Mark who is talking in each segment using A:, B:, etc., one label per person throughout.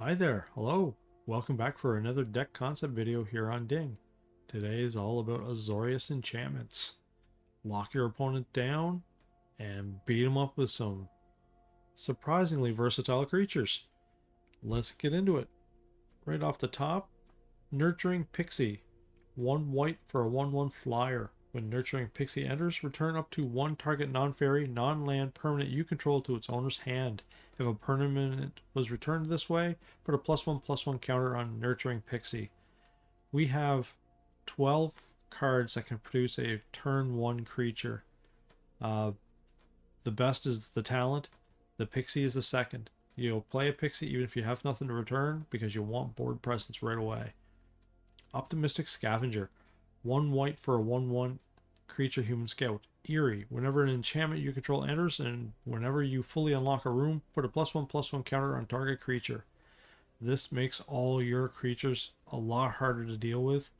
A: Hi there, hello. Welcome back for another deck concept video here on Ding. Today is all about Azorius Enchantments. Lock your opponent down and beat him up with some surprisingly versatile creatures. Let's get into it. Right off the top, Nurturing Pixie. 1 white for a 1/1 flyer. When Nurturing Pixie enters, return up to 1 target non-fairy, non-land permanent you control to its owner's hand. If a permanent was returned this way, put a +1/+1 counter on Nurturing Pixie. We have 12 cards that can produce a turn 1 creature. The best is the talent. The Pixie is the second. You'll play a Pixie even if you have nothing to return because you want board presence right away. Optimistic Scavenger. 1 white for a 1/1 creature human scout. Eerie. Whenever an enchantment you control enters and whenever you fully unlock a room, put a +1/+1 counter on target creature. This makes all your creatures a lot harder to deal with.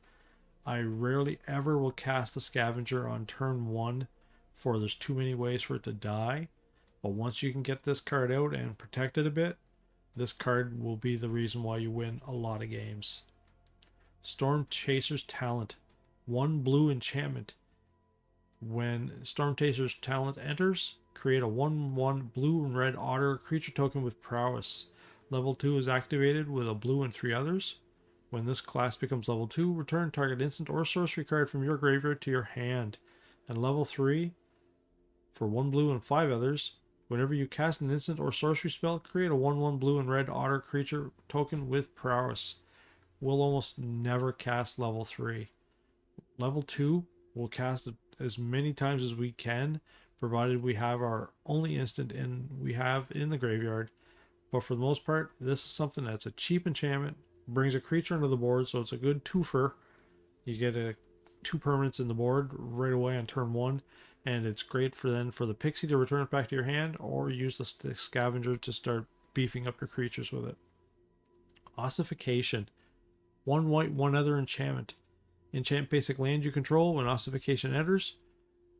A: I rarely ever will cast the Scavenger on turn 1 for there's too many ways for it to die. But once you can get this card out and protect it a bit, this card will be the reason why you win a lot of games. Storm Chaser's Talent. 1 blue enchantment. When Storm Chaser's Talent enters, create a 1/1 blue and red otter creature token with prowess. Level 2 is activated with a blue and 3 others. When this class becomes level 2, return target instant or sorcery card from your graveyard to your hand. And level 3, for 1 blue and 5 others, whenever you cast an instant or sorcery spell, create a 1/1 blue and red otter creature token with prowess. We'll almost never cast level 3. Level 2, we'll cast it as many times as we can, provided we have our only instant we have in the graveyard. But for the most part, this is something that's a cheap enchantment, brings a creature into the board, so it's a good twofer. You get 2 permanents in the board right away on turn 1, and it's great for the Pixie to return it back to your hand, or use the Scavenger to start beefing up your creatures with it. Ossification. 1 white, 1 other enchantment. Enchant basic land you control. When Ossification enters,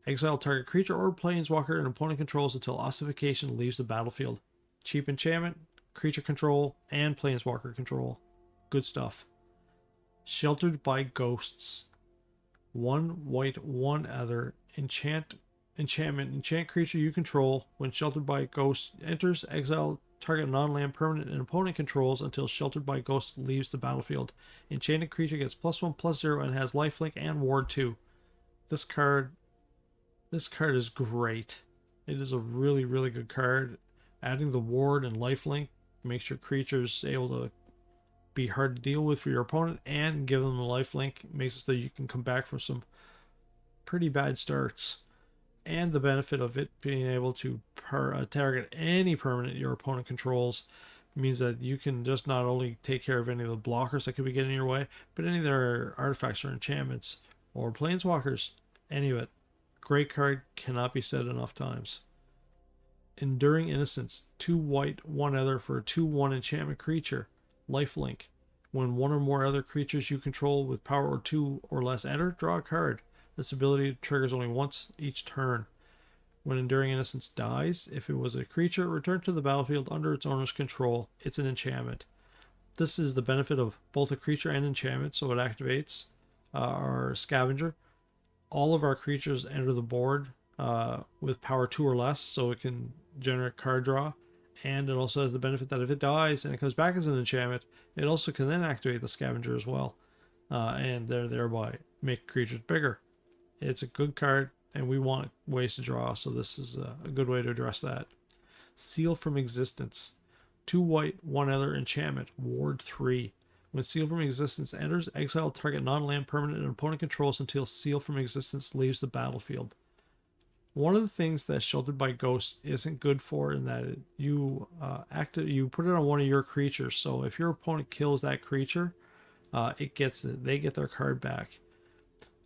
A: exile target creature or planeswalker an opponent controls until Ossification leaves the battlefield. Cheap enchantment, creature control, and planeswalker control. Good stuff. Sheltered by Ghosts. 1 white, 1 other. Enchant creature you control. When Sheltered by Ghosts enters, exile target non-land permanent an opponent controls until Sheltered by Ghosts leaves the battlefield. Enchanted creature gets +1/+0 and has lifelink and ward 2. This card is great. It is a really, really good card. Adding the ward and lifelink makes your creatures able to be hard to deal with for your opponent, and give them the lifelink makes it so you can come back from some pretty bad starts. And the benefit of it being able to target any permanent your opponent controls means that you can just not only take care of any of the blockers that could be getting in your way, but any of their artifacts or enchantments or planeswalkers, any of it. Great card, cannot be said enough times. Enduring Innocence. 2 white, 1 other for a 2/1 enchantment creature. Lifelink. When 1 or more other creatures you control with power or 2 or less enter, draw a card. This ability triggers only once each turn. When Enduring Innocence dies, if it was a creature, return to the battlefield under its owner's control. It's an enchantment. This is the benefit of both a creature and enchantment, so it activates our Scavenger. All of our creatures enter the board with power 2 or less, so it can generate card draw. And it also has the benefit that if it dies and it comes back as an enchantment, it also can then activate the Scavenger as well, and thereby make creatures bigger. It's a good card, and we want ways to draw, so this is a good way to address that. Seal from Existence. 2 white, 1 other enchantment. Ward 3. When Seal from Existence enters, exile target non-land permanent an opponent controls until Seal from Existence leaves the battlefield. One of the things that Sheltered by Ghosts isn't good for in that you put it on one of your creatures, so if your opponent kills that creature, they get their card back.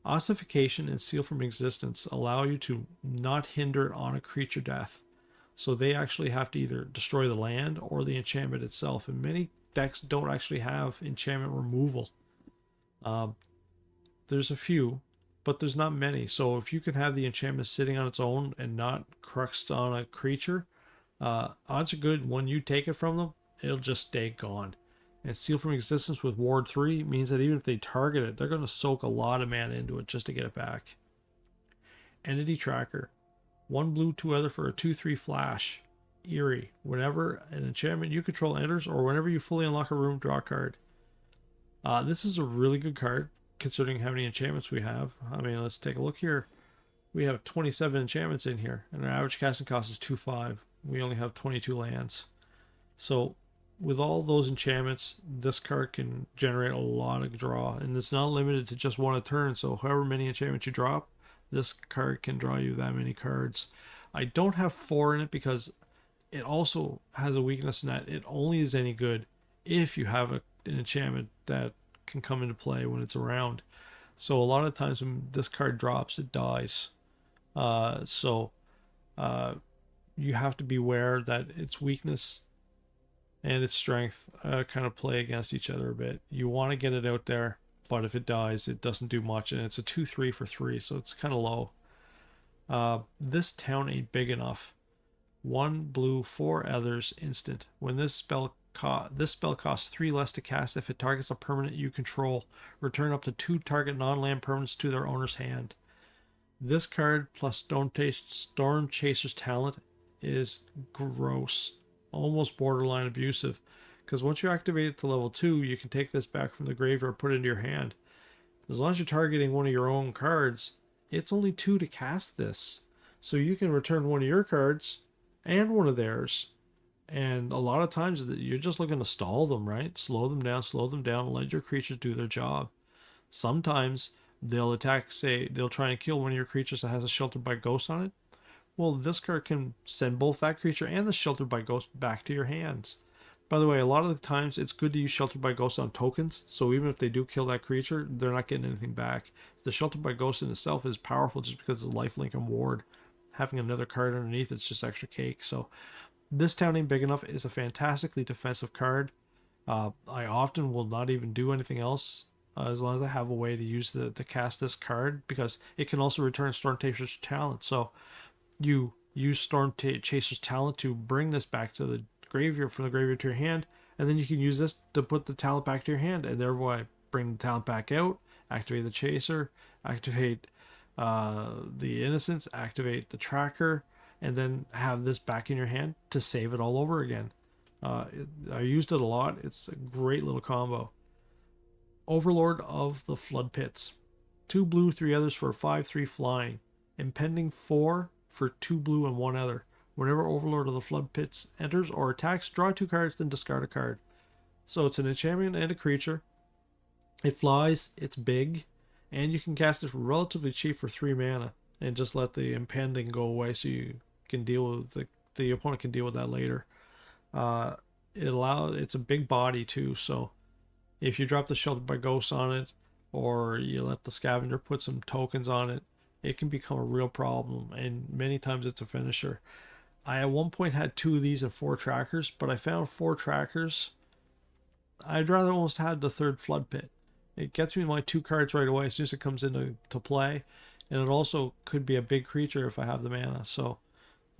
A: Ossification and Seal from Existence allow you to not hinder on a creature death. So they actually have to either destroy the land or the enchantment itself. And many decks don't actually have enchantment removal. There's a few, but there's not many. So if you can have the enchantment sitting on its own and not cruxed on a creature, odds are good when you take it from them, it'll just stay gone. And Seal from Existence with Ward 3 means that even if they target it, they're going to soak a lot of mana into it just to get it back. Entity Tracker. 1 blue, 2 other for a 2/3 flash. Eerie. Whenever an enchantment you control enters, or whenever you fully unlock a room, draw a card. This is a really good card, considering how many enchantments we have. I mean, let's take a look here. We have 27 enchantments in here, and our average casting cost is 2/5. We only have 22 lands. So with all those enchantments, this card can generate a lot of draw, and it's not limited to just one a turn. So however many enchantments you drop, this card can draw you that many cards. I don't have 4 in it because it also has a weakness in that it only is any good if you have an enchantment that can come into play when it's around. So a lot of times when this card drops, it dies. So you have to be aware that its weakness and its strength kind of play against each other a bit. You want to get it out there, but if it dies, it doesn't do much, and it's a 2/3 for 3, so it's kind of low. This town ain't big enough. 1 blue, 4 others, instant. When this spell costs 3 less to cast if it targets a permanent you control. Return up to 2 target non-land permanents to their owner's hand. This card plus Storm Chaser's talent is gross. Almost borderline abusive. Because once you activate it to level 2, you can take this back from the graveyard, put it into your hand. As long as you're targeting one of your own cards, it's only 2 to cast this. So you can return one of your cards and one of theirs. And a lot of times you're just looking to stall them, right? Slow them down, and let your creatures do their job. Sometimes they'll attack, say, they'll try and kill one of your creatures that has a Sheltered by Ghost on it. Well, this card can send both that creature and the Sheltered by Ghost back to your hands. By the way, a lot of the times it's good to use Sheltered by Ghost on tokens, so even if they do kill that creature, they're not getting anything back. The Sheltered by Ghost in itself is powerful just because it's a lifelink and ward. Having another card underneath it's just extra cake. So this town ain't big enough is a fantastically defensive card. I often will not even do anything else as long as I have a way to use to cast this card, because it can also return Storm Chaser's talent. So you use Storm Chaser's talent to bring this back to the graveyard, from the graveyard to your hand, and then you can use this to put the talent back to your hand, and thereby bring the talent back out, activate the Chaser, activate the Innocence, activate the Tracker, and then have this back in your hand to save it all over again. I used it a lot. It's a great little combo. Overlord of the Flood Pits. 2 blue, 3 others for a 5/3 flying. Impending 4 for 2 blue and 1 other. Whenever Overlord of the Flood Pits enters or attacks, draw 2 cards, then discard a card. So it's an enchantment and a creature. It flies, it's big, and you can cast it for relatively cheap for 3 mana and just let the impending go away so you can deal with the opponent can deal with that later. It's a big body too, so if you drop the Sheltered by Ghosts on it, or you let the Scavenger put some tokens on it, it can become a real problem, and many times it's a finisher. I at one point had 2 of these and 4 trackers, but I found 4 trackers. I'd rather almost have the 3rd Flood Pit. It gets me my 2 cards right away as soon as it comes into play, and it also could be a big creature if I have the mana. So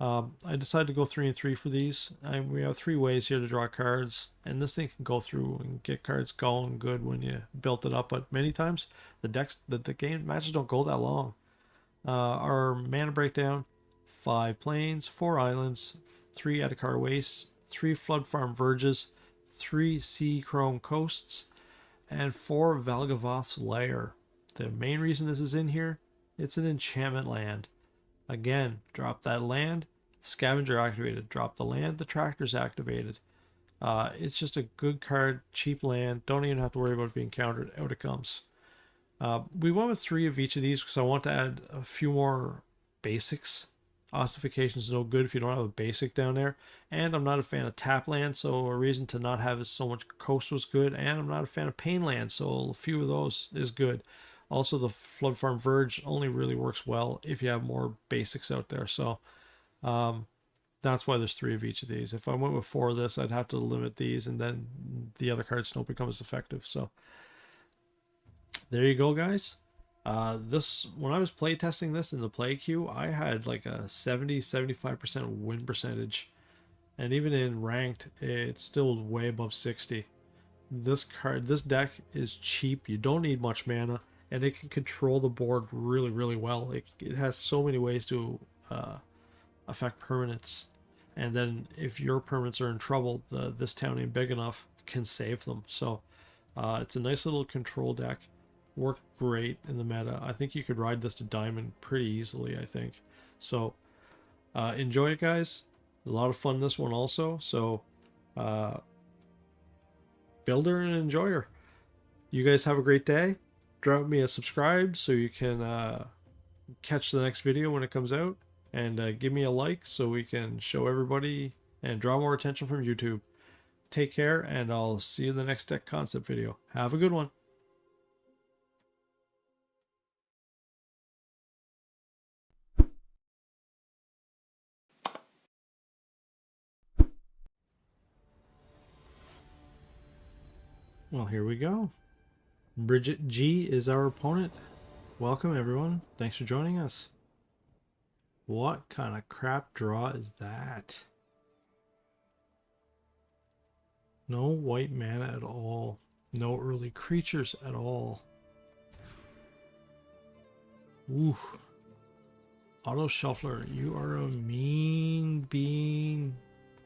A: I decided to go 3 and 3 for these. We have 3 ways here to draw cards, and this thing can go through and get cards going good when you built it up. But many times the game matches don't go that long. Our mana breakdown: 5 plains, 4 islands, 3 Edakar wastes, 3 Flood Farm Verges, 3 Sea Chrome Coasts, and 4 Valgavoth's Lair. The main reason this is in here, it's an enchantment land. Again, drop that land, Scavenger activated. Drop the land, the Tractor's activated. It's just a good card, cheap land. Don't even have to worry about it being countered. Out it comes. We went with 3 of each of these because I want to add a few more basics. Ossification is no good if you don't have a basic down there. And I'm not a fan of tap land, so a reason to not have so much coast was good. And I'm not a fan of pain land, so a few of those is good. Also, the Flood Farm Verge only really works well if you have more basics out there. So that's why there's 3 of each of these. If I went with 4 of this, I'd have to limit these, and then the other cards don't become as effective. So there you go, guys. When I was playtesting this in the play queue, I had like a 70-75% win percentage, and even in ranked, it's still way above 60. this deck is cheap. You don't need much mana, and it can control the board really, really well. It has so many ways to affect permanents, and then if your permanents are in trouble, this town ain't big enough can save them. So it's a nice little control deck. Worked great in the meta. I think you could ride this to diamond pretty easily, I think. So enjoy it, guys. A lot of fun this one also. So builder and enjoyer. You guys have a great day. Drop me a subscribe so you can catch the next video when it comes out, and give me a like so we can show everybody and draw more attention from YouTube. Take care, and I'll see you in the next deck concept video. Have a good one. Well, here we go. Bridget G is our opponent. Welcome, everyone. Thanks for joining us. What kind of crap draw is that? No white mana at all. No early creatures at all. Ooh. Auto Shuffler, you are a mean bean.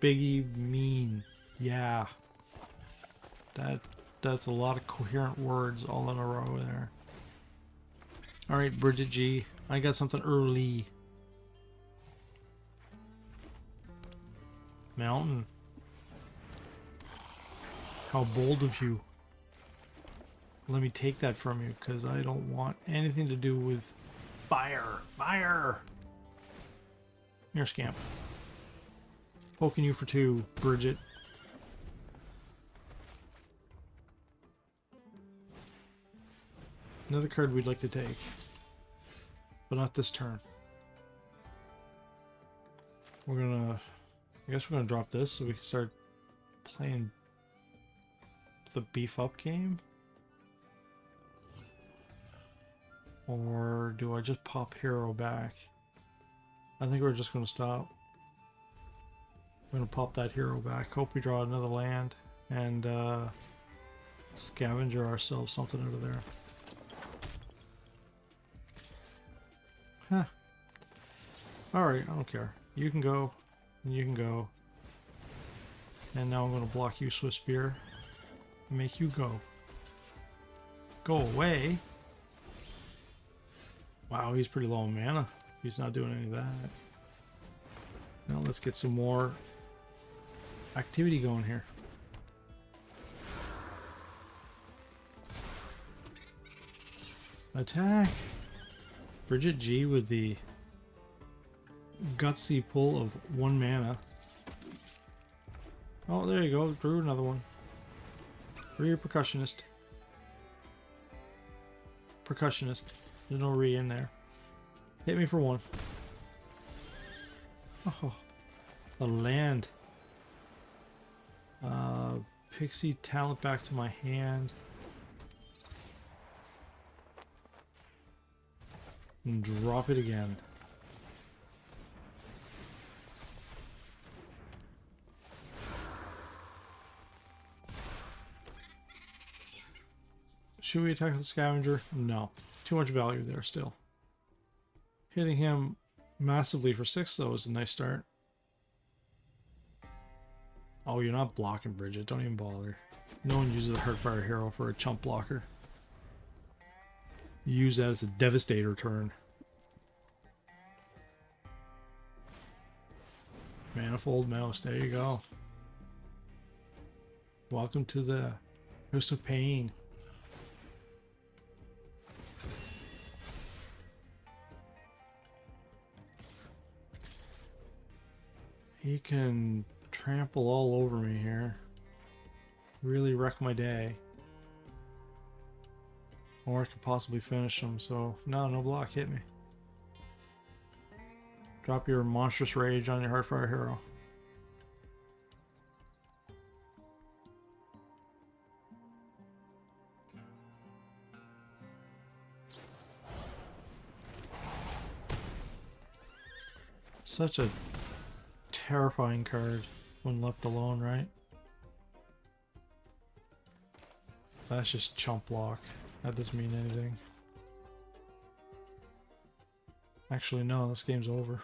A: Biggie mean. Yeah. That's a lot of coherent words all in a row there. Alright, Bridget G. I got something early. Mountain. How bold of you. Let me take that from you, because I don't want anything to do with fire. Fire! Here, Scamp. Poking you for 2, Bridget. Another card we'd like to take. But not this turn. We're gonna... I guess we're gonna drop this so we can start playing the beef up game. Or do I just pop hero back? I think we're just gonna stop. I'm gonna pop that hero back. Hope we draw another land and scavenger ourselves something out of there. Huh. Alright, I don't care. You can go. You can go. And now I'm going to block you, Swift Spear. And make you go. Go away. Wow, he's pretty low on mana. He's not doing any of that. Now let's get some more activity going here. Attack! Bridget G with the gutsy pull of 1 mana. Oh, there you go. Drew another one. For your percussionist. Percussionist. There's no re in there. Hit me for 1. Oh, the land. Pixie talent back to my hand. And drop it again. Should we attack the scavenger? No. Too much value there still. Hitting him massively for 6 though is a nice start. Oh, you're not blocking, Bridget. Don't even bother. No one uses a Heartfire Hero for a chump blocker. Use that as a Devastator turn. Manifold Mouse, there you go. Welcome to the House of Pain. He can trample all over me here. Really wreck my day. Or I could possibly finish him, so no block, hit me. Drop your monstrous rage on your Heartfire Hero. Such a terrifying card when left alone, right? That's just chump block. That doesn't mean anything. Actually, no, this game's over.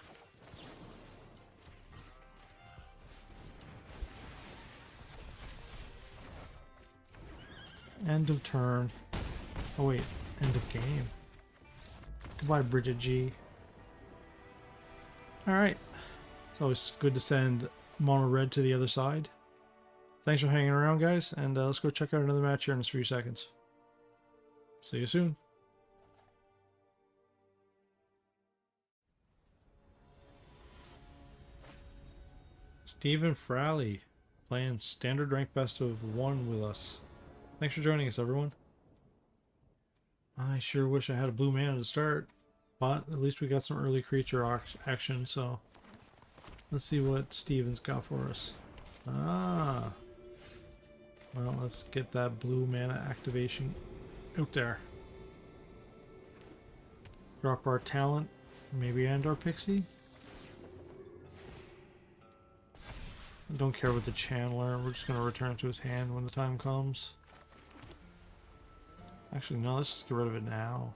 A: End of turn. Oh wait, end of game. Goodbye, Bridget G. Alright. So it's good to send mono red to the other side. Thanks for hanging around, guys, and let's go check out another match here in a few seconds. See you soon. Stephen Fraley playing standard rank best of 1 with us. Thanks for joining us, everyone. I sure wish I had a blue mana to start, but at least we got some early creature action, so let's see what Steven's got for us. Ah. Well, let's get that blue mana activation out there. Drop our talent, maybe end our pixie. Don't care with the channeler, we're just going to return it to his hand when the time comes. Actually, no, let's just get rid of it now.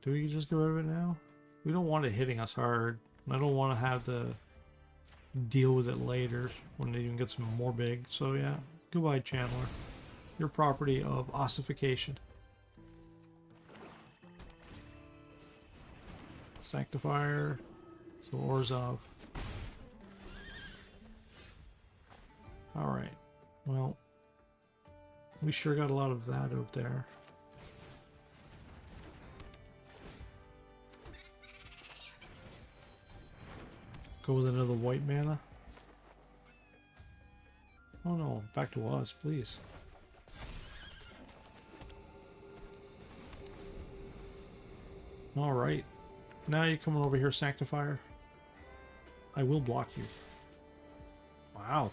A: Do we just get rid of it now? We don't want it hitting us hard. I don't want to have to deal with it later when it even gets more big. So yeah, goodbye, channeler. Your property of ossification. Sanctifier. So Orzhov. Alright. Well, we sure got a lot of that out there. Go with another white mana. Oh no, back to us, please. Alright. Now you're coming over here, Sanctifier. I will block you. Wow.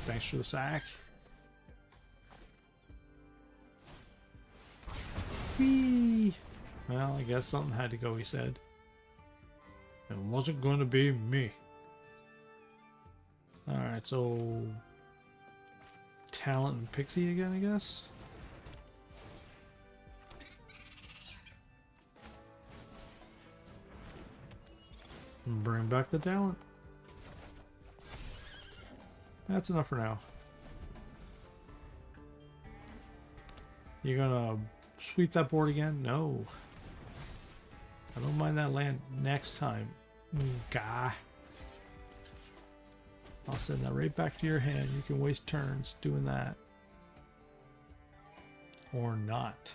A: Thanks for the sack. Whee! Well, I guess something had to go, he said. It wasn't going to be me. Alright, so... Talent and Pixie again, I guess? And bring back the talent. That's enough for now. You're gonna sweep that board again? No. I don't mind that land next time. Gah. I'll send that right back to your hand. You can waste turns doing that. Or not.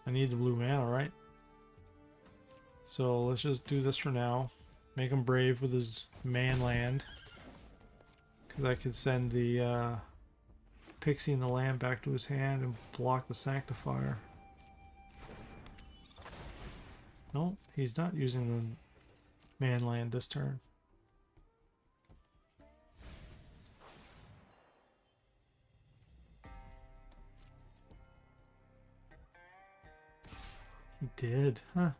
A: I need the blue mana, right? So let's just do this for now. Make him brave with his man land. Because I could send the Pixie and the land back to his hand and block the Sanctifier. No, he's not using the man land this turn. He did, huh?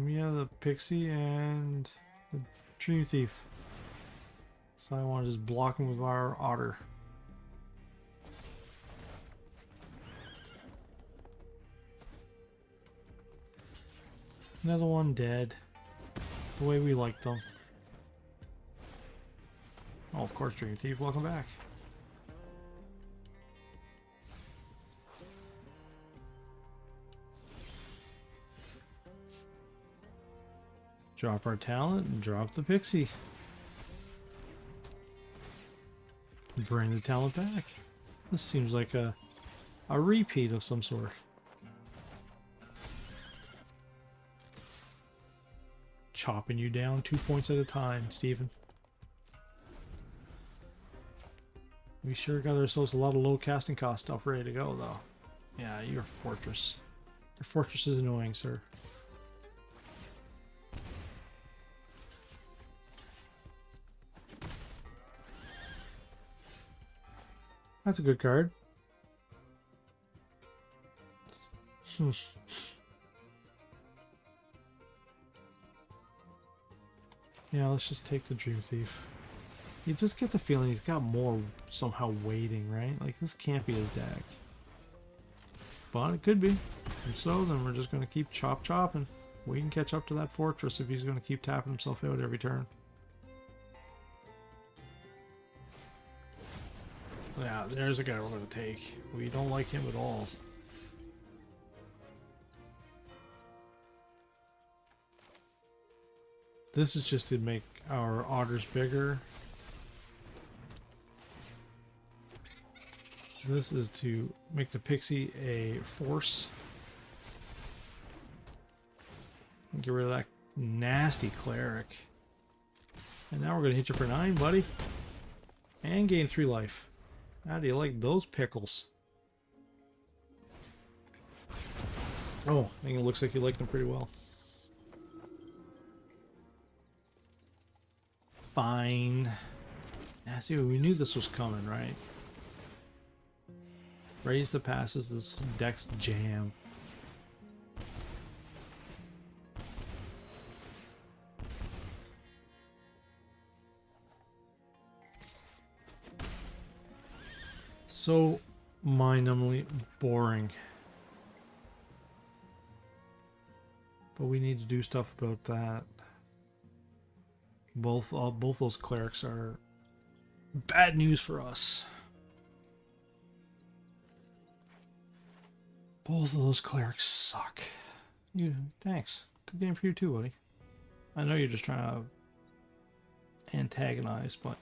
A: Yeah, the Pixie and the Dream Thief. So I want to just block him with our Otter. Another one dead. The way we like them. Oh, of course, Dream Thief, welcome back. Drop our talent and drop the Pixie. Bring the talent back. This seems like a repeat of some sort. Chopping you down 2 points at a time, Steven. We sure got ourselves a lot of low casting cost stuff ready to go, though. Yeah, your fortress. Your fortress is annoying, sir. That's a good card. Yeah, let's just take the Dream Thief. You just get the feeling he's got more somehow waiting, right? Like, this can't be his deck. But it could be. If so, then we're just going to keep chopping. We can catch up to that fortress if he's going to keep tapping himself out every turn. Yeah, there's a guy we're going to take. We don't like him at all. This is just to make our otters bigger. This is to make the pixie a force. Get rid of that nasty cleric. And now we're going to hit you for 9, buddy. And gain 3 life. How do you like those pickles? Oh, I think it looks like you like them pretty well. Fine. Yeah, see, we knew this was coming, right? Raise the passes, this deck's jam. So mind-numbingly boring. But we need to do stuff about that. Both those clerics are bad news for us. Both of those clerics suck. Thanks. Good game for you too, buddy. I know you're just trying to antagonize, but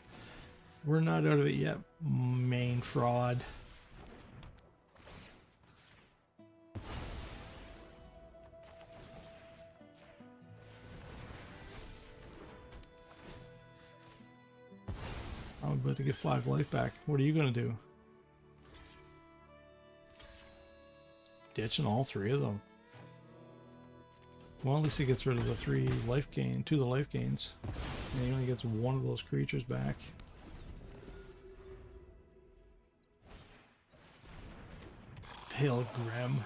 A: we're not out of it yet, main fraud. I'm about to get 5 life back. What are you going to do? Ditching all 3 of them. Well, at least he gets rid of the 2 of the life gains. And he only gets 1 of those creatures back. Pilgrim.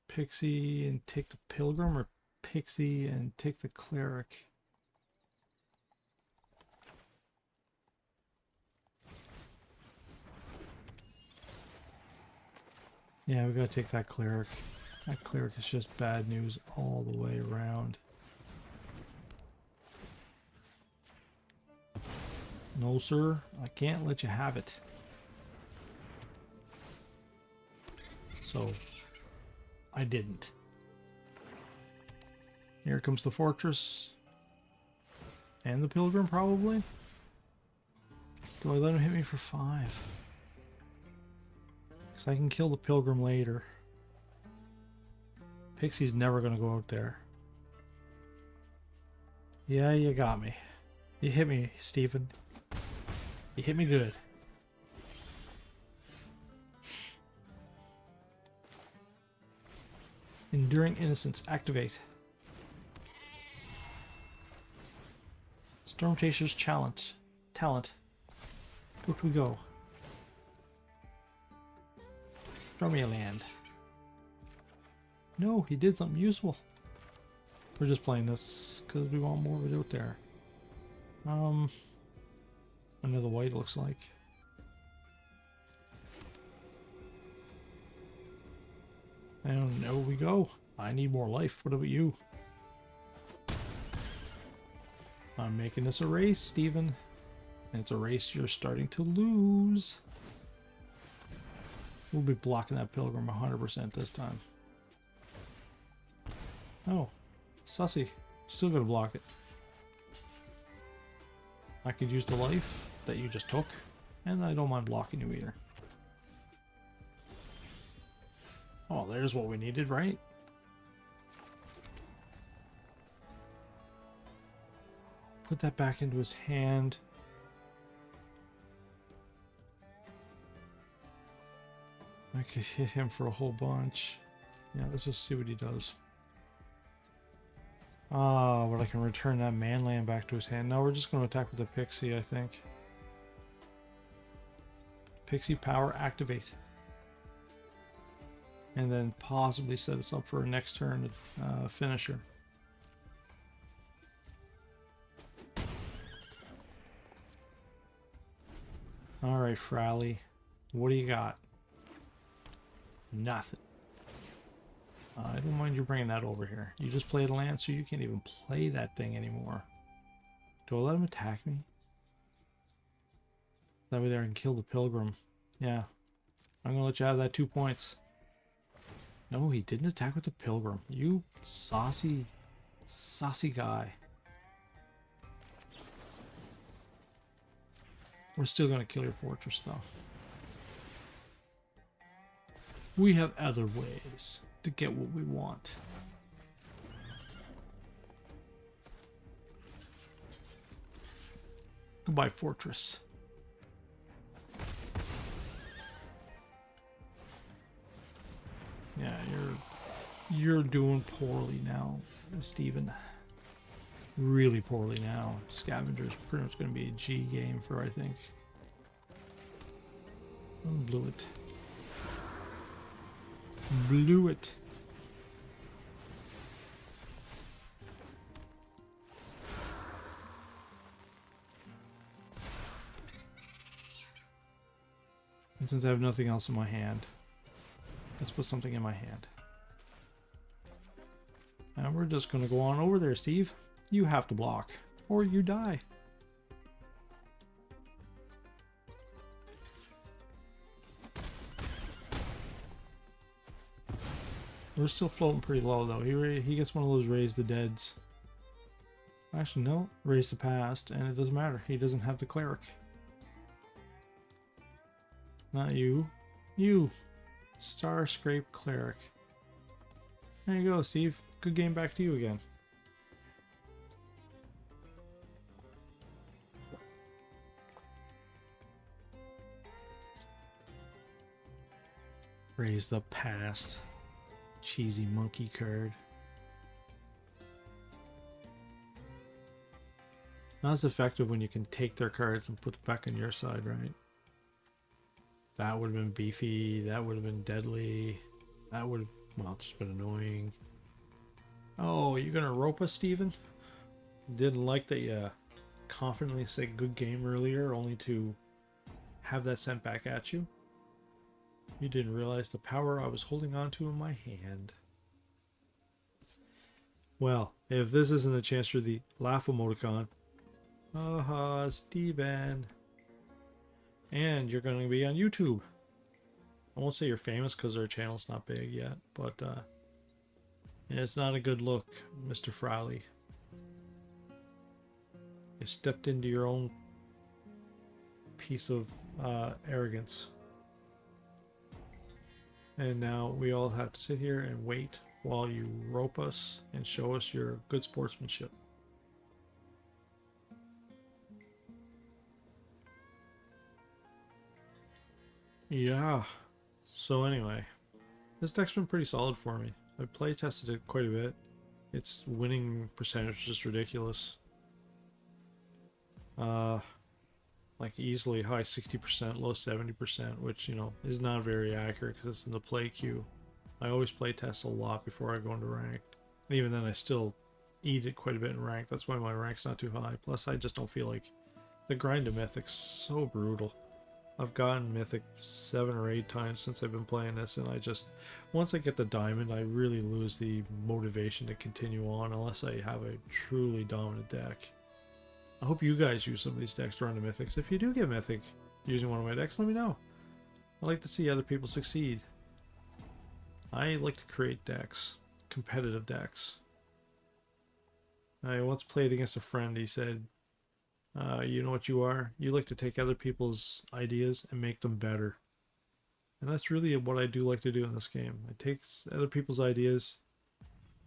A: Pixie and take the Pilgrim, or Pixie and take the Cleric? Yeah, we gotta take that Cleric. That Cleric is just bad news all the way around. No, sir, I can't let you have it. So, I didn't. Here comes the fortress. And the Pilgrim, probably. Do I let him hit me for 5? Because I can kill the Pilgrim later. Pixie's never going to go out there. Yeah, you got me. You hit me, Stephen. You hit me good. Enduring Innocence, activate. Storm Chaser's talent. Out we go. Draw me a land. No, he did something useful. We're just playing this because we want more of it out there. Another white looks like. And there we go. I need more life. What about you? I'm making this a race, Steven. And it's a race you're starting to lose. We'll be blocking that Pilgrim 100% this time. Oh, sussy. Still gonna block it. I could use the life that you just took, and I don't mind blocking you either. Oh, there's what we needed, right? Put that back into his hand. I could hit him for a whole bunch. Yeah, let's just see what he does. Ah, but I can return that manland back to his hand. No, we're just going to attack with the Pixie, I think. Pixie Power, activate. And then possibly set us up for a next turn finisher. Alright, Frowley. What do you got? Nothing. I don't mind you bringing that over here. You just played a land, so you can't even play that thing anymore. Do I let him attack me? That way there I can kill the Pilgrim. Yeah. I'm going to let you have that 2 points. No, he didn't attack with the Pilgrim. You saucy guy. We're still going to kill your fortress, though. We have other ways to get what we want. Goodbye, fortress. Yeah, you're doing poorly now, Steven. Really poorly now. Scavenger's pretty much going to be a G game for, I think. Oh, blew it. Blew it. And since I have nothing else in my hand, let's put something in my hand. And we're just going to go on over there, Steve. You have to block, or you die. We're still floating pretty low, though. He gets one of those raise the deads. Actually, no. Raise the past, and it doesn't matter. He doesn't have the cleric. Not you. You. Star Scrape Cleric. There you go, Steve. Good game back to you again. Raise the past. Cheesy monkey card. Not as effective when you can take their cards and put them back on your side, right? That would have been beefy. That would have been deadly. That would have, well, just been annoying. Oh, you're gonna rope us, Steven? Didn't like that you confidently said good game earlier, only to have that sent back at you. You didn't realize the power I was holding on to in my hand. Well, if this isn't a chance for the laugh emoticon. Haha, Steven. And you're going to be on YouTube. I won't say you're famous because our channel's not big yet, but it's not a good look, Mr. Frowley. You stepped into your own piece of arrogance. And now we all have to sit here and wait while you rope us and show us your good sportsmanship. Yeah. So anyway, this deck's been pretty solid for me. I play tested it quite a bit. Its winning percentage is just ridiculous. Like easily high 60%, low 70%, which, you know, is not very accurate because it's in the play queue. I always play test a lot before I go into ranked. And even then I still eat it quite a bit in ranked. That's why my rank's not too high. Plus I just don't feel like the grind to mythic's so brutal. I've gotten mythic 7 or 8 times since I've been playing this, and I just, once I get the diamond, I really lose the motivation to continue on unless I have a truly dominant deck. I hope you guys use some of these decks to run to mythics. If you do get mythic using one of my decks, let me know. I like to see other people succeed. I like to create decks, competitive decks. I once played against a friend. He said, you know what you are? You like to take other people's ideas and make them better. And that's really what I do like to do in this game. I take other people's ideas,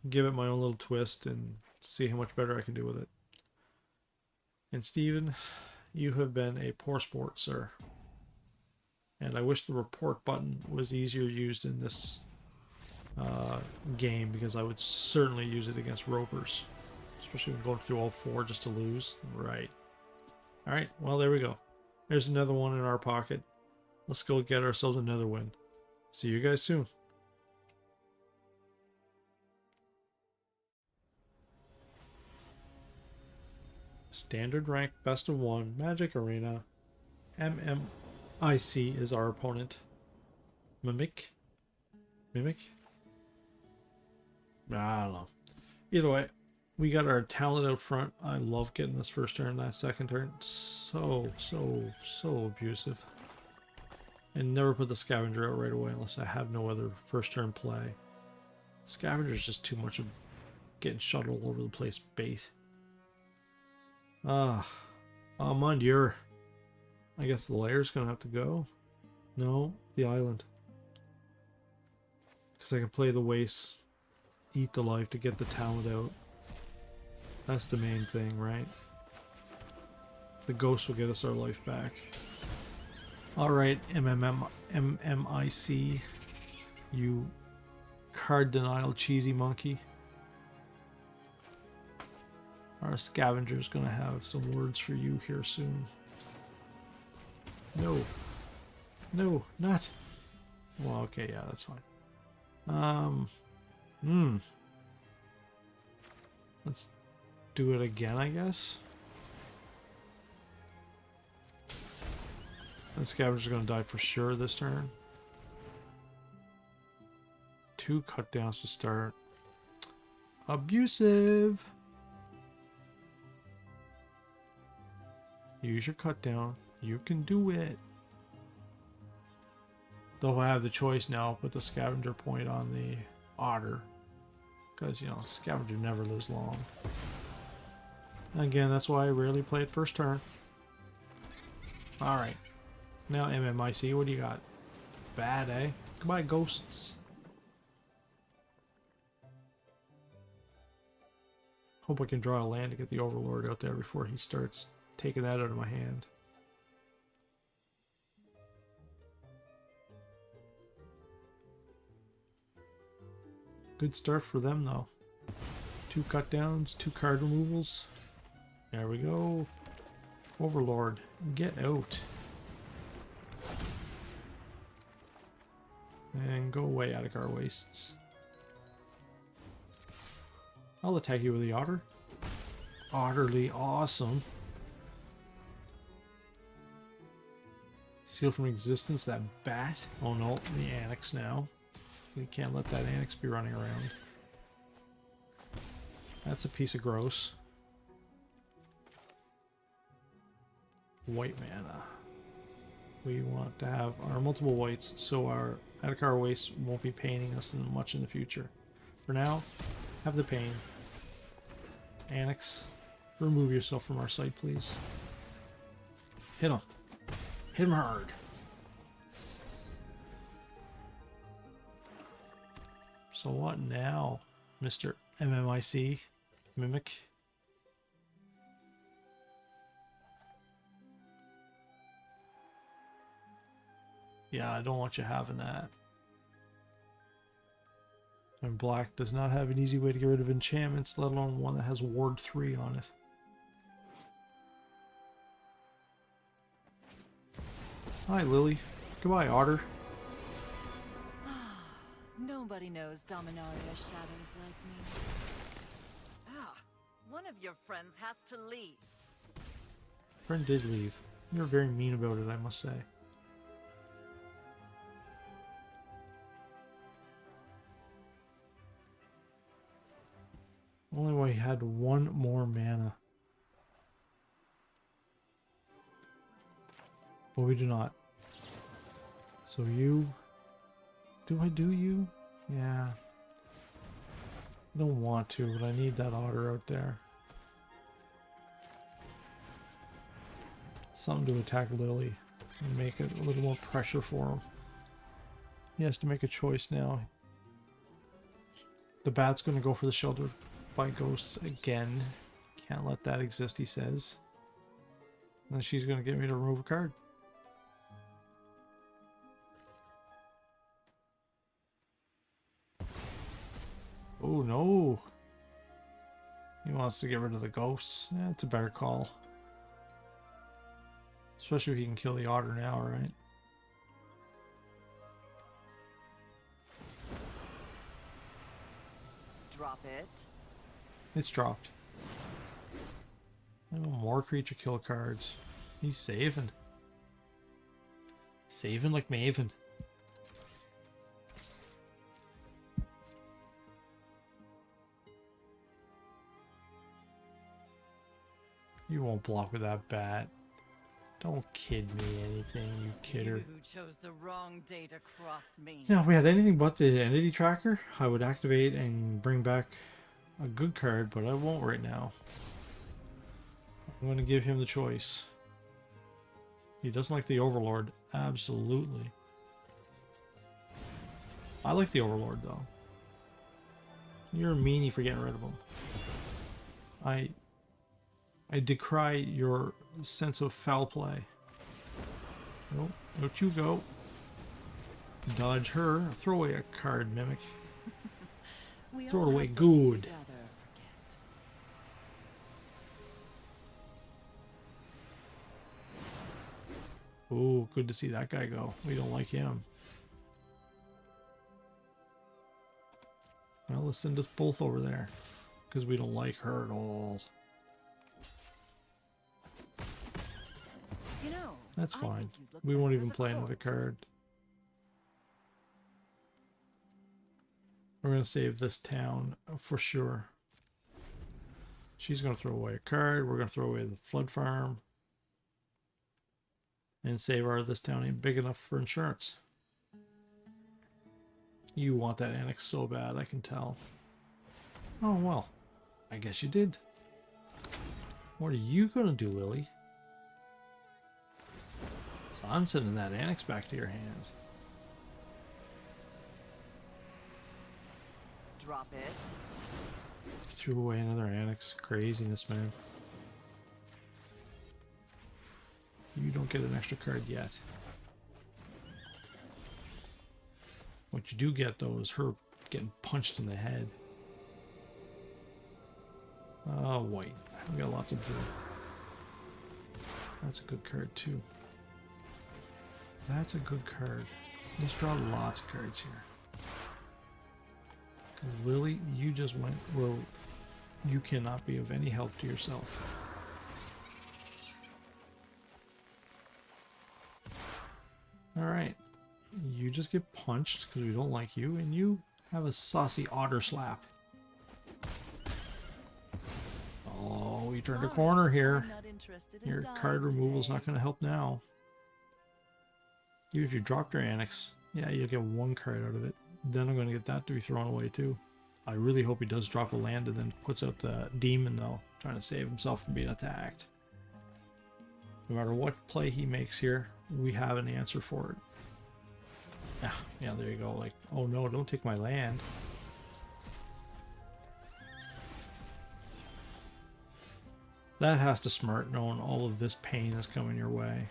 A: give it my own little twist, and see how much better I can do with it. And Steven, you have been a poor sport, sir. And I wish the report button was easier used in this game, because I would certainly use it against ropers. Especially when going through all 4 just to lose. Right. Alright, well there we go. There's another one in our pocket. Let's go get ourselves another win. See you guys soon. Standard rank, best of 1, Magic Arena. MMIC is our opponent. Mimic? Mimic? I don't know. Either way, we got our talent out front. I love getting this first turn, that second turn. So abusive. And never put the scavenger out right away unless I have no other first turn play. Scavenger is just too much of getting shot all over the place bait. Mon Dieu. I guess the layer's gonna have to go. No, the island. Because I can play the waste, eat the life to get the talent out. That's the main thing, right? The ghost will get us our life back. Alright, MMIC. You card denial cheesy monkey. Our scavenger's gonna have some words for you here soon. No. No, not. Well, okay, yeah, that's fine. Let's do it again, I guess. The scavenger's gonna die for sure this turn. 2 cut downs to start. Abusive. Use your cut down. You can do it. Though I have the choice now, put the scavenger point on the otter. Because, you know, scavenger never lives long. Again, that's why I rarely play it first turn. Alright. Now MMIC, what do you got? Bad, eh? Goodbye, ghosts. Hope I can draw a land to get the Overlord out there before he starts taking that out of my hand. Good start for them, though. 2 cut downs, 2 card removals. There we go. Overlord, get out. And go away, Attic-Our Wastes. I'll attack you with the otter. Utterly awesome. Seal from existence, that bat. Oh no, the Annex now. We can't let that Annex be running around. That's a piece of gross. White mana. We want to have our multiple whites so our Attic-Our Waste won't be paining us much in the future. For now, have the pain. Annex, remove yourself from our site, please. Hit him. Hit him hard. So what now, Mr. MMIC? Mimic? Yeah, I don't want you having that. And black does not have an easy way to get rid of enchantments, let alone one that has Ward 3 on it. Hi, Lily. Goodbye, Otter.
B: Nobody knows Dominaria shadows like me. One of your friends has to leave.
A: Friend did leave. You're very mean about it, I must say. Only way he had 1 more mana. But we do not. So you... Do I do you? Yeah. I don't want to, but I need that otter out there. Something to attack Lily and make it a little more pressure for him. He has to make a choice now. The bat's going to go for the shelter by ghosts again. Can't let that exist, he says. And then she's going to get me to remove a card. Oh no! He wants to get rid of the ghosts. Yeah, it's a better call. Especially if he can kill the otter now, right?
B: Drop it.
A: It's dropped. Oh, more creature kill cards. He's saving. Saving like Maven. You won't block with that bat. Don't kid me anything, you kidder.
B: You chose the wrong day to cross me.
A: Now, if we had anything but the entity tracker, I would activate and bring back a good card, but I won't right now. I'm going to give him the choice. He doesn't like the Overlord. Absolutely. I like the Overlord, though. You're a meanie for getting rid of him. I decry your sense of foul play. Nope, out you go. Dodge her. Throw away a card, Mimic. Throw it away good. Oh, good to see that guy go. We don't like him. Well, let's send us both over there. Because we don't like her at all.
B: You know,
A: that's fine. We won't even play another card. We're going to save this town for sure. She's going to throw away a card. We're going to throw away the flood farm. And save this town ain't big enough for insurance. You want that annex so bad, I can tell. Oh, well. I guess you did. What are you going to do, Lily? So I'm sending that annex back to your hands.
B: Drop it.
A: Threw away another annex. Craziness, man. You don't get an extra card yet. What you do get, though, is her getting punched in the head. Oh, white. We got lots of blue. That's a good card, too. That's a good card. Let's draw lots of cards here. Because Lily, you just went where you cannot be of any help to yourself. Alright. You just get punched because we don't like you, and you have a saucy otter slap. Oh, you turned a corner here. Your card removal is not going to help now. Even if you dropped your annex, yeah, you'll get one card out of it. Then I'm going to get that to be thrown away too. I really hope he does drop a land and then puts out the demon though, trying to save himself from being attacked. No matter what play he makes here, we have an answer for it. Yeah, there you go. Like, oh no, don't take my land. That has to smart, knowing all of this pain is coming your way.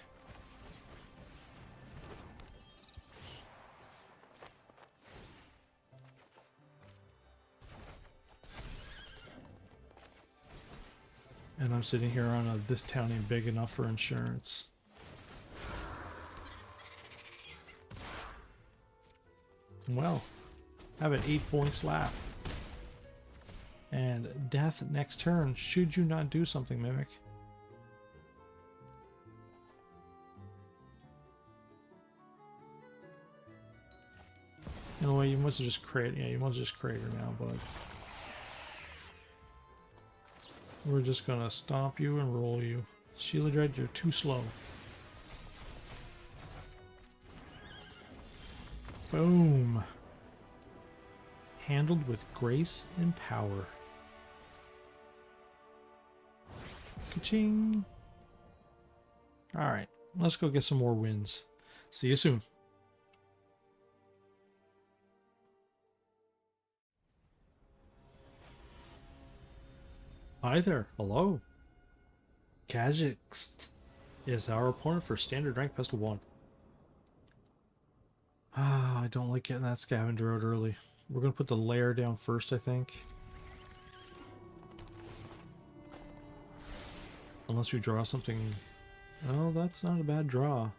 A: And I'm sitting here on a this town ain't big enough for insurance. Well, have an 8-point slap. And death next turn, should you not do something, Mimic. In a way, you must have just created, yeah, you must have just created her now, bud. We're just gonna stomp you and roll you. Sheila Dread, you're too slow. Boom. Handled with grace and power. Ka-ching. Alright, let's go get some more wins. See you soon. Hi there, hello. Kazakhst is our opponent for standard rank Pestle 1. I don't like getting that scavenger out early. We're going to put the lair down first, I think. Unless we draw something... Oh, that's not a bad draw.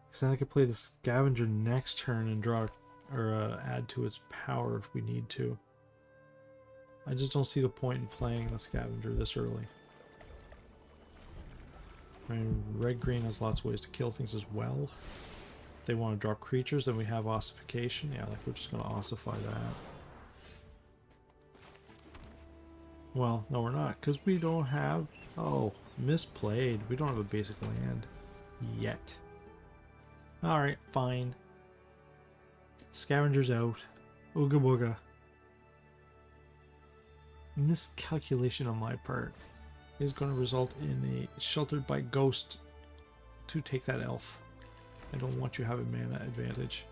A: Because then I could play the scavenger next turn and draw or add to its power if we need to. I just don't see the point in playing the scavenger this early. I mean, red-green has lots of ways to kill things as well. If they want to drop creatures, then we have ossification. Yeah, like we're just going to ossify that. Well, no we're not, because we don't have... Oh, misplayed. We don't have a basic land yet. Alright, fine. Scavenger's out. Ooga booga. Miscalculation on my part is going to result in a Sheltered by Ghost to take that elf. I don't want you having mana advantage.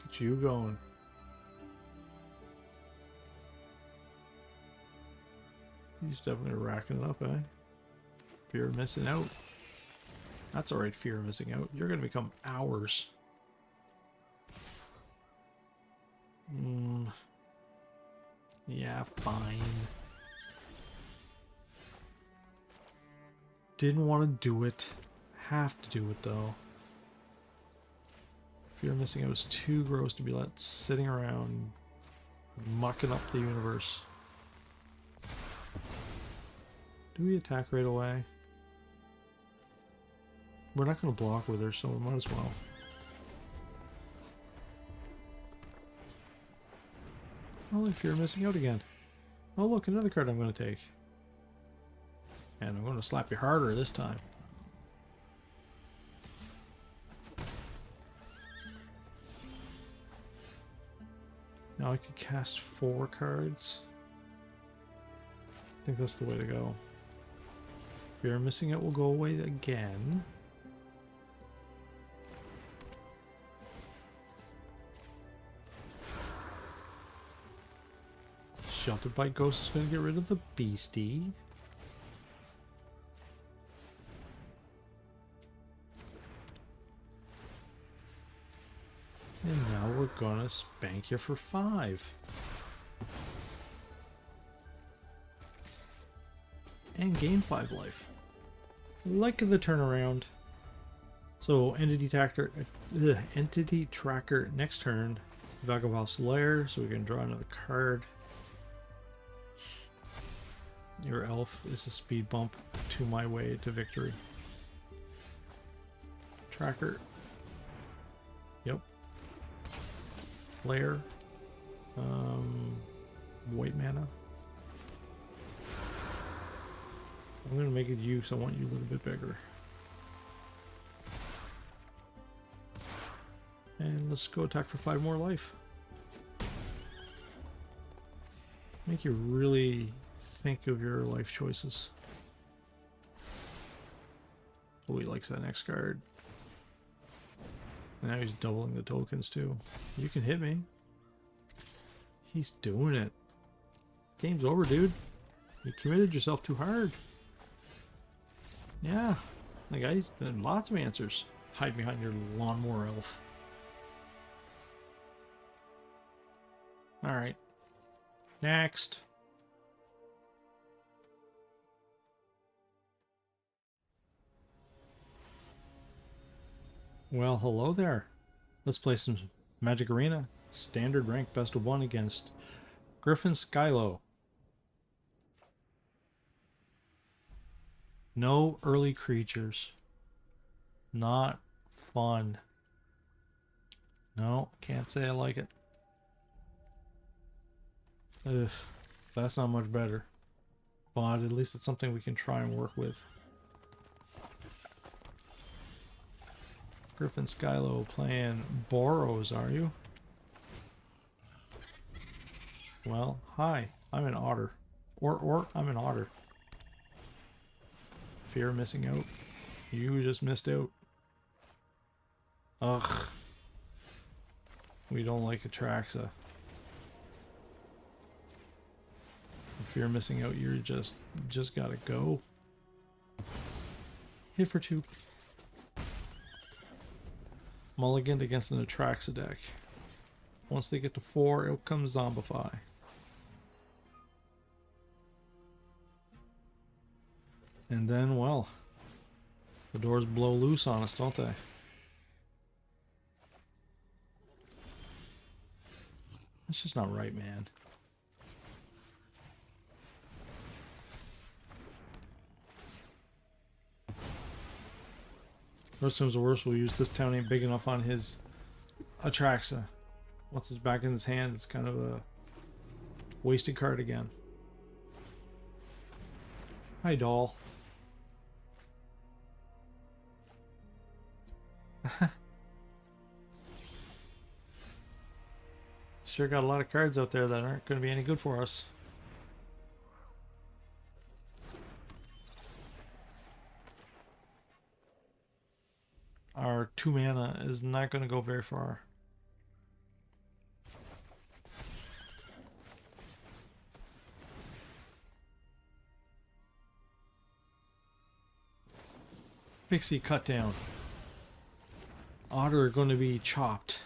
A: Get you going. He's definitely racking it up, eh? Fear of missing out. That's alright, fear of missing out. You're going to become ours. Yeah, fine. Didn't want to do it. Have to do it, though. Fear of missing out is too gross to be let sitting around mucking up the universe. Do we attack right away? We're not going to block with her, so we might as well. Oh, if you're missing out again. Oh, look, another card I'm going to take. And I'm going to slap you harder this time. Now I could cast 4 cards. I think that's the way to go. Fear of missing out will go away again. Sheltered by Ghost is going to get rid of the beastie. And now we're going to spank you for 5. And gain 5 life. Like the turnaround. So Entity Tracker next turn. Vagabond's Lair, so we can draw another card. Your elf is a speed bump to my way to victory. Tracker. Yep. Lair. White mana. I'm going to make it you because I want you a little bit bigger. And let's go attack for 5 more life. Make you really think of your life choices. Oh, he likes that next card. And now he's doubling the tokens too. You can hit me. He's doing it. Game's over, dude. You committed yourself too hard. Yeah. The guy's done lots of answers. Hide behind your lawnmower elf. Alright. Next. Well, hello there. Let's play some Magic Arena. Standard rank best of 1 against Griffin Skylo. No early creatures. Not fun. No, can't say I like it. Ugh, that's not much better. But at least it's something we can try and work with. Griffin Skylo playing Boros, are you? Well, hi, I'm an otter. Or I'm an otter. Fear of missing out. You just missed out. Ugh. We don't like Atraxa. If you're missing out, you're just gotta go. Hit for 2. Mulligan against an Atraxa deck. Once they get to 4, out comes Zombify. And then, well, the doors blow loose on us, don't they? That's just not right, man. Worst comes to worst, we'll use this town ain't big enough on his Atraxa. Once it's back in his hand, it's kind of a wasted card again. Hi, doll. Sure got a lot of cards out there that aren't going to be any good for us. Our 2 mana is not going to go very far. Pixie cut down. Otter are going to be chopped.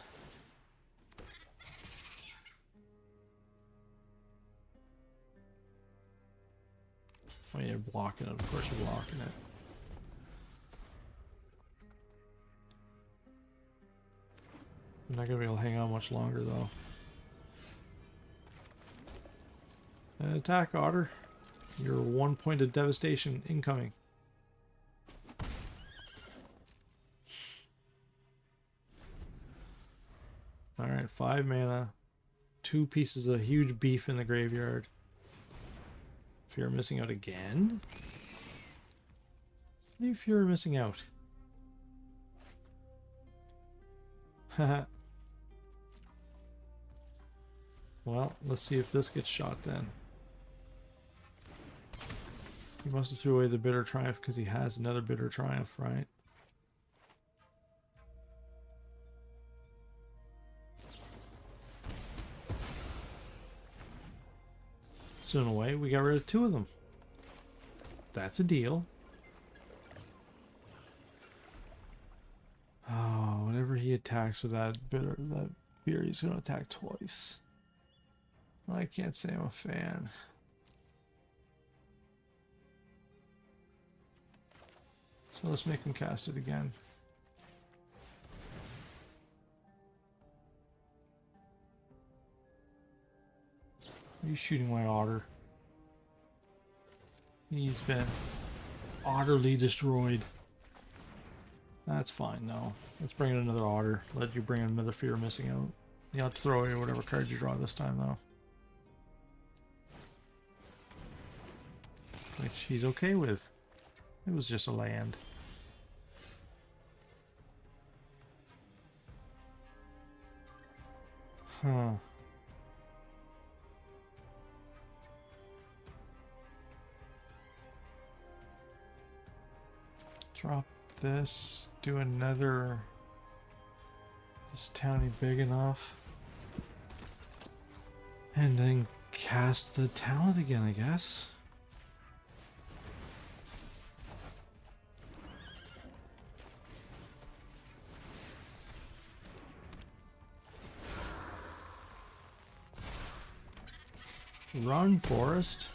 A: Oh, you're blocking it. Of course you're blocking it. I'm not going to be able to hang on much longer, though. Attack, Otter. Your 1 point of devastation incoming. Alright, 5 mana. 2 pieces of huge beef in the graveyard. If you're missing out again? If you're missing out. Haha. Well, let's see if this gets shot then. He must have threw away the Bitter Triumph because he has another Bitter Triumph, right? So in a way, we got rid of 2 of them. That's a deal. Oh, whenever he attacks with that beer, he's going to attack twice. I can't say I'm a fan. So let's make him cast it again. He's shooting my otter. He's been utterly destroyed. That's fine, though. Let's bring in another otter. Let you bring in another fear of missing out. You'll have to throw away whatever card you draw this time, though. Which he's okay with. It was just a land. Huh. Drop this, do another. This townie big enough. And then cast the talent again, I guess. Run, Forest.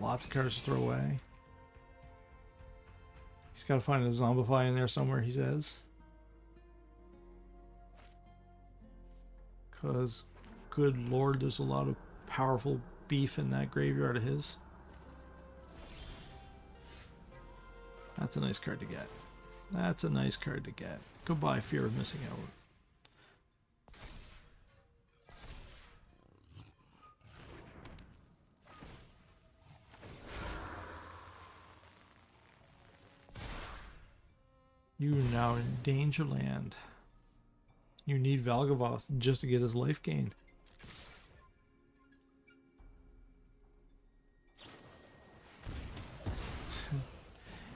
A: Lots of cards to throw away. He's got to find a Zombify in there somewhere, he says. Because, good lord, there's a lot of powerful beef in that graveyard of his. That's a nice card to get. That's a nice card to get. Goodbye, fear of missing out. You are now in Dangerland. You need Valgavoth just to get his life gain.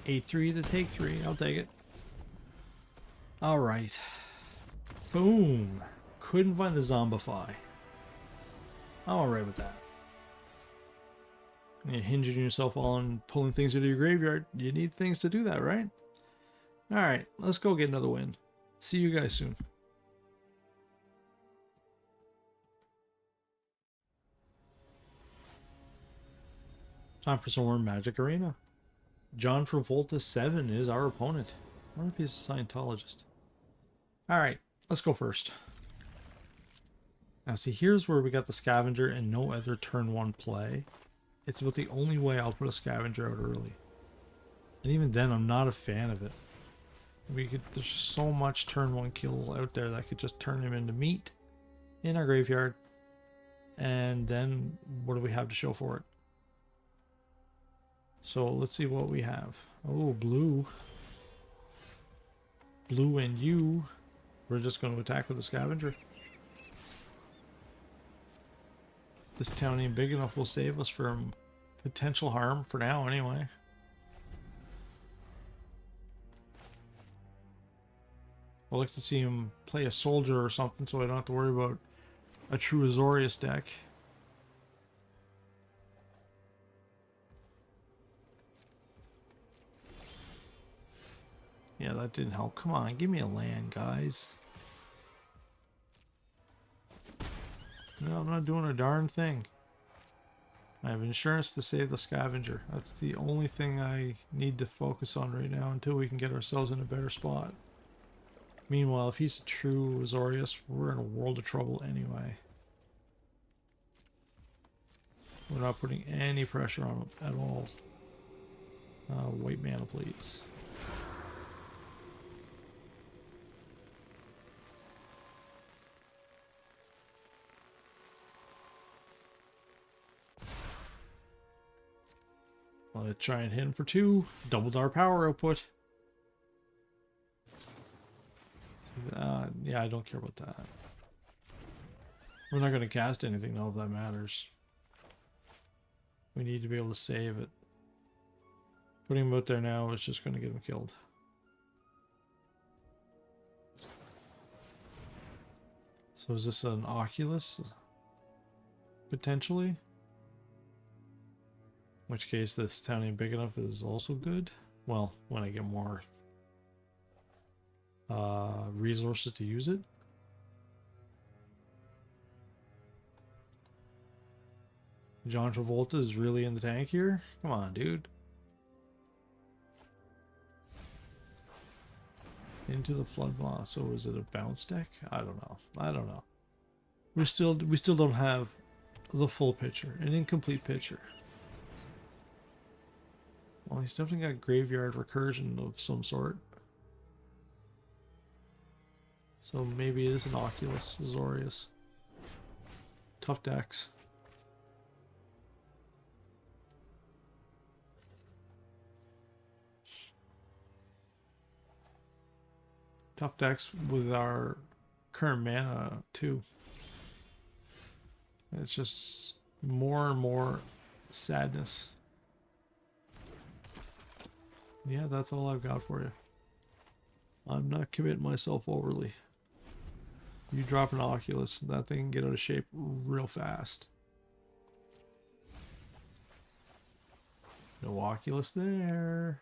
A: 8-3 to take 3. I'll take it. Alright. Boom. Couldn't find the Zombify. I'm alright with that. You're hinging yourself on pulling things out of your graveyard. You need things to do that, right? Alright, let's go get another win. See you guys soon. Time for some more Magic Arena. John Travolta 7 is our opponent. I wonder if he's a Scientologist. Alright, let's go first. Now see, here's where we got the Scavenger and no other turn 1 play. It's about the only way I'll put a Scavenger out early. And even then, I'm not a fan of it. There's just so much turn 1 kill out there that could just turn him into meat in our graveyard. And then, what do we have to show for it? So let's see what we have. Oh, blue. Blue and you. We're just going to attack with the Scavenger. This town ain't big enough will save us from potential harm for now anyway. I'd like to see him play a soldier or something so I don't have to worry about a true Azorius deck. Yeah, that didn't help. Come on, give me a land, guys. No, I'm not doing a darn thing. I have insurance to save the Scavenger. That's the only thing I need to focus on right now until we can get ourselves in a better spot. Meanwhile, if he's a true Azorius, we're in a world of trouble anyway. We're not putting any pressure on him at all. White mana, please. Let's try and hit him for 2. Doubled our power output. Yeah, I don't care about that. We're not going to cast anything though, if that matters. We need to be able to save it. Putting him out there now is just going to get him killed. So is this an Occulus? Potentially? In which case this town ain't big enough is also good. Well, when I get more resources to use it. John Travolta is really in the tank here? Come on, dude. Into the Flood Moss. So is it a bounce deck? I don't know. I don't know. We still don't have the full picture. An incomplete picture. Well, he's definitely got graveyard recursion of some sort. So maybe it is an Occulus Azorius. Tough decks. Tough decks with our current mana too. It's just more and more sadness. Yeah, that's all I've got for you. I'm not committing myself overly. You drop an Occulus, that thing can get out of shape real fast. No Occulus there.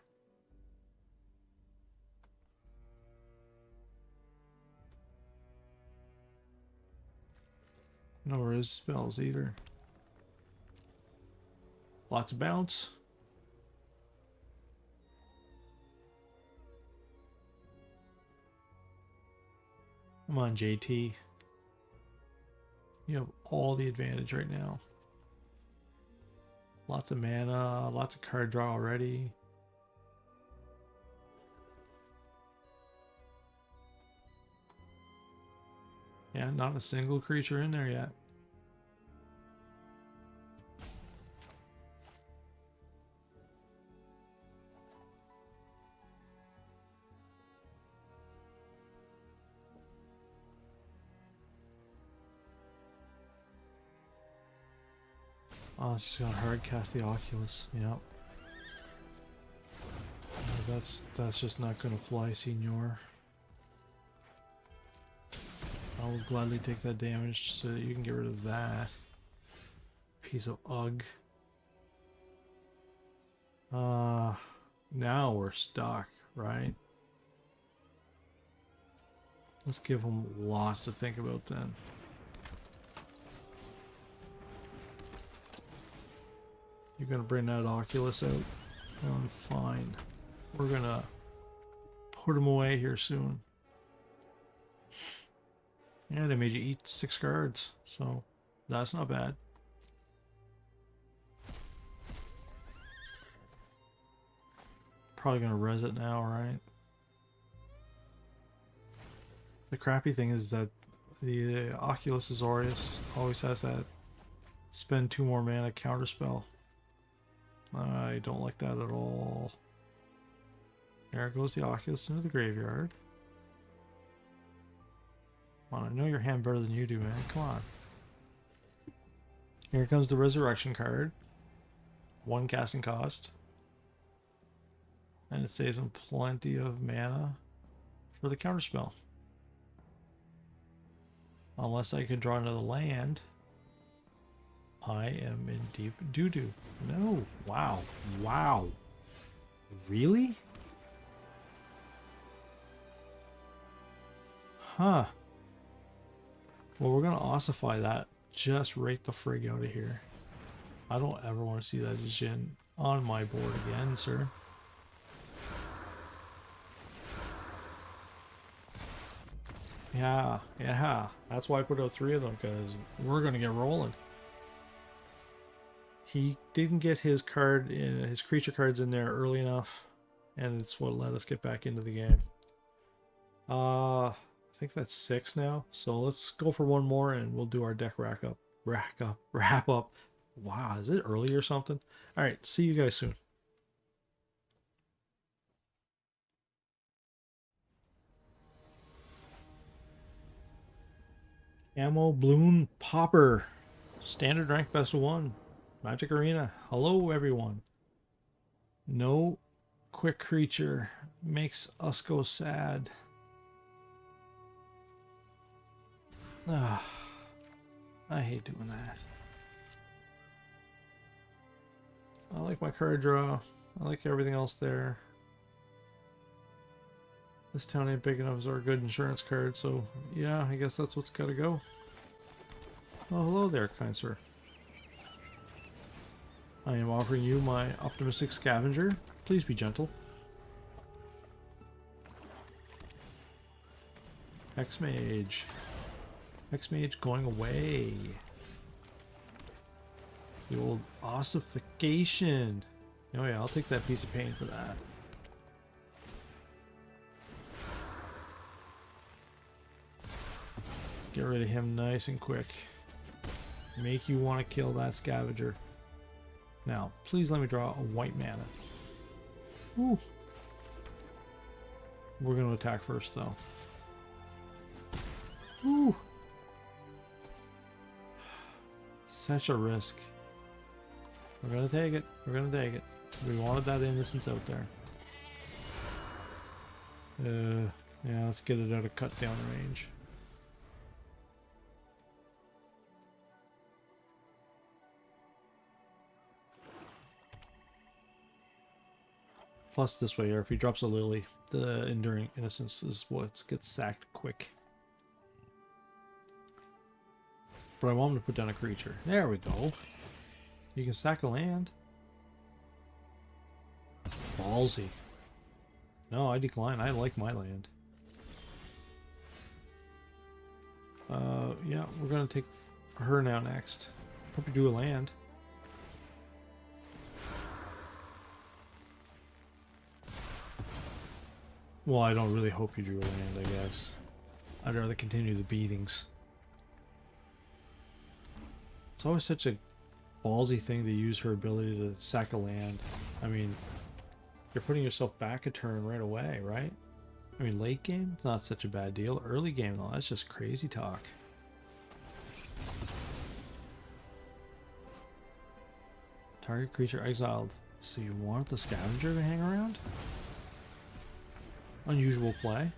A: No Riz spells either. Lots of bounce. Come on, JT. You have all the advantage right now. Lots of mana, lots of card draw already. Yeah, not a single creature in there yet. Oh, it's just gonna hard cast the Occulus. Yep. That's just not gonna fly, Senor. I will gladly take that damage so that you can get rid of that piece of ugh. Now we're stuck, right? Let's give him lots to think about then. You're gonna bring that Occulus out. Fine. We're gonna put him away here soon. Yeah, they made you eat 6 cards, so that's not bad. Probably gonna res it now, right? The crappy thing is that the Oculus Azorius always has that spend 2 more mana counterspell. I don't like that at all. There goes the Oculus into the graveyard. Come on, I know your hand better than you do, man. Come on. Here comes the Resurrection card. 1 casting cost. And it saves him plenty of mana for the counterspell. Unless I can draw another land, I am in deep doo-doo. No. Wow. Wow. Really? Huh. Well, we're going to ossify that just right the frig out of here. I don't ever want to see that Jin on my board again, sir. Yeah, that's why I put out 3 of them, because we're going to get rolling. He didn't get his card in, his creature cards in there early enough, and it's what let us get back into the game. I think that's 6 now, so let's go for 1 more and we'll do our deck wrap up. Wow, is it early or something? All right, see you guys soon. Camo Bloom Popper. Standard rank best of 1. Magic Arena. Hello everyone. No quick creature makes us go sad. Ah, I hate doing that. I like my card draw. I like everything else there. This town ain't big enough as our good insurance card, so yeah, I guess that's what's gotta go. Oh, hello there, kind sir. I am offering you my optimistic scavenger. Please be gentle. Hexmage. Hexmage going away. The old ossification. Oh yeah, I'll take that piece of paint for that. Get rid of him nice and quick. Make you want to kill that scavenger. Now, please let me draw a white mana. Ooh. We're going to attack first, though. Ooh. Such a risk. We're going to take it. We're going to take it. We wanted that innocence out there. Yeah, let's get it out of cut down range. Plus this way here, if he drops a Lily, the Enduring Innocence is what gets sacked quick. But I want him to put down a creature. There we go. You can sack a land. Ballsy. No, I decline. I like my land. Yeah, we're gonna take her now next. Hope you do a land. Well, I don't really hope you drew a land, I guess. I'd rather continue the beatings. It's always such a ballsy thing to use her ability to sack a land. I mean, you're putting yourself back a turn right away, right? I mean, late game, it's not such a bad deal. Early game, though, that's just crazy talk. Target creature exiled. So you want the scavenger to hang around? Unusual play.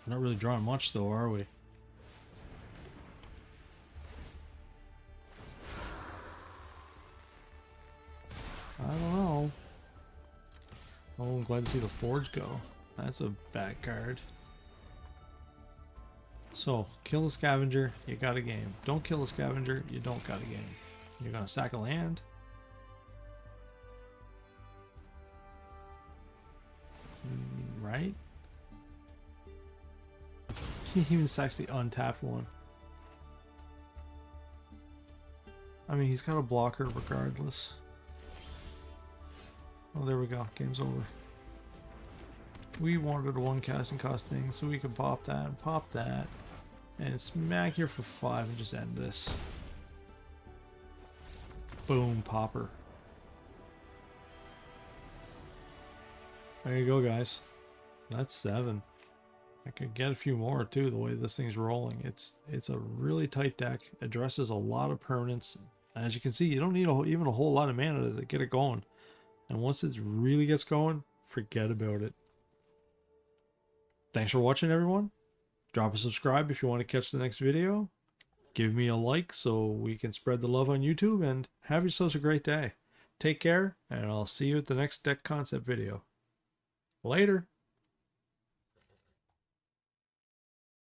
A: We're not really drawing much, though, are we? I don't know. Oh, I'm glad to see the Forge go. That's a bad card. So, kill the scavenger, you got a game. Don't kill the scavenger, you don't got a game. You're gonna sack a land. Right? He even sacks the untapped one. I mean, he's got a blocker regardless. Oh, there we go. Game's over. We wanted a one casting cost thing, so we could pop that, and smack here for 5 and just end this. Boom, popper. There you go, guys. That's 7. I could get a few more too, the way this thing's rolling. It's a really tight deck. Addresses a lot of permanents. As you can see, you don't need even a whole lot of mana to get it going. And once it really gets going, forget about it. Thanks for watching, everyone. Drop a subscribe if you want to catch the next video. Give me a like so we can spread the love on YouTube, and have yourselves a great day. Take care, and I'll see you at the next deck concept video. Later.